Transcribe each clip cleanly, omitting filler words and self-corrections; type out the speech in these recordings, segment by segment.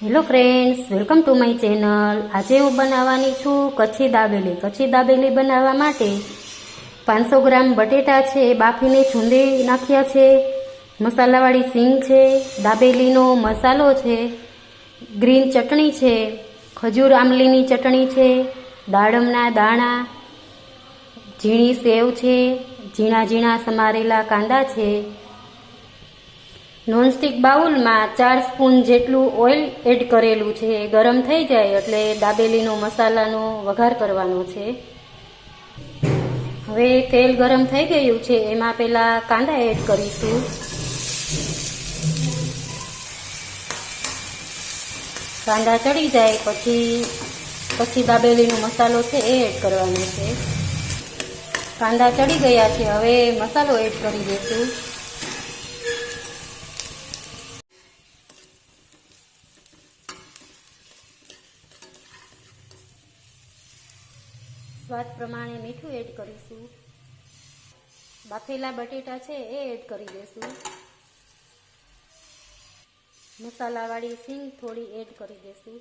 Hello friends, welcome to my channel. આજે હું બનાવવાની છું કચ્છી દાબેલી। કચ્છી દાબેલી બનાવવા માટે 500 ગ્રામ બટેટા છે, બાફીને છૂંદી નાખ્યા છે, મસાલાવાળી સીંગ છે, દાબેલીનો મસાલો છે, ગ્રીન ચટણી છે, ખજૂર આમલીની ચટણી છે, દાડમના દાણા, ઝીણી સેવ છે, ઝીણા ઝીણા સમારેલા કાંદા છે। નોનસ્ટિક બાઉલમાં 4 સ્પૂન જેટલું ઓઇલ એડ કરેલું છે। ગરમ થઈ જાય એટલે દાબેલીનો મસાલાનો વઘાર કરવાનો છે। હવે તેલ ગરમ થઈ ગયું છે, એમાં પહેલા કાંદા એડ કરીશું। કાંદા ચડી જાય પછી દાબેલીનો મસાલો છે એ એડ કરવાનો છે। કાંદા ચડી ગયા છે, હવે મસાલો એડ કરી દઈશું। સ્વાદ પ્રમાણે મીઠું એડ કરીશું। બાફેલા બટેટા છે એ એડ કરી દઈશું। મસાલાવાળી સીંગ થોડી એડ કરી દઈશું।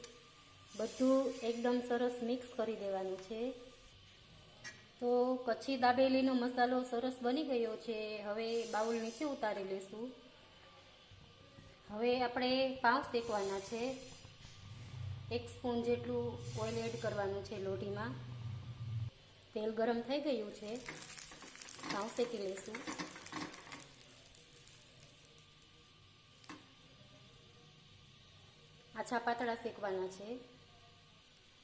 બધું એકદમ સરસ મિક્સ કરી દેવાનું છે। તો કચ્છી દાબેલીનો મસાલો સરસ બની ગયો છે। હવે બાઉલ નીચે ઉતારી લઈશું। હવે આપણે પાઉં શેકવાના છે। 1 સ્પૂન જેટલું ઓઇલ એડ કરવાનું છે લોઢીમાં। તેલ ગરમ થઈ ગયું છે, પાઉં શેકી લઈશું। આછા પાતળા શેકવાના છે।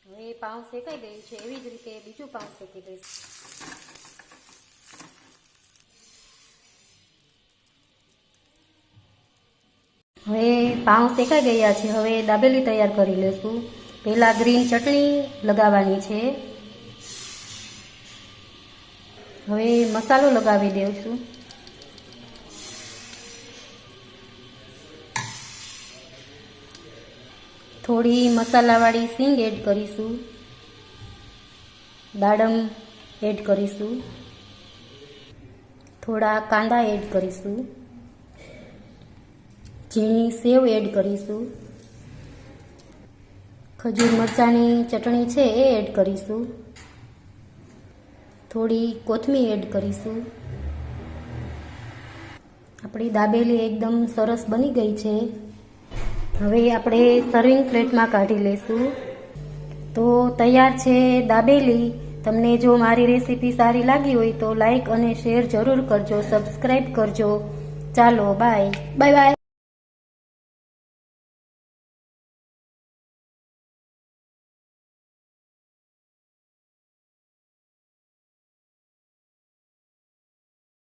હવે પાઉં શેકાઈ ગયું છે, એવી જ રીતે બીજું પાઉં શેકી લઈશું। હવે પાઉં શેકાઈ ગયા છે, હવે દાબેલી તૈયાર કરી લઈશું। પહેલા ગ્રીન ચટણી લગાવવાની છે। હવે મસાલો લગાવી દઈશું। થોડી મસાલાવાળી સીંગ એડ કરીશું। દાડમ એડ કરીશું। થોડા કાંદા એડ કરીશું। ઝીણી સેવ એડ કરીશું। ખજૂર મરચાંની ચટણી છે એ એડ કરીશું। થોડી કોથમીર એડ કરીશું। આપણી દાબેલી એકદમ સરસ બની ગઈ છે। હવે આપણે સર્વિંગ પ્લેટમાં કાઢી લઈશું। તો તૈયાર છે દાબેલી। તમને જો મારી રેસીપી સારી લાગી હોય તો લાઈક અને શેર જરૂર કરજો, સબસ્ક્રાઈબ કરજો। ચાલો બાય બાય બાય।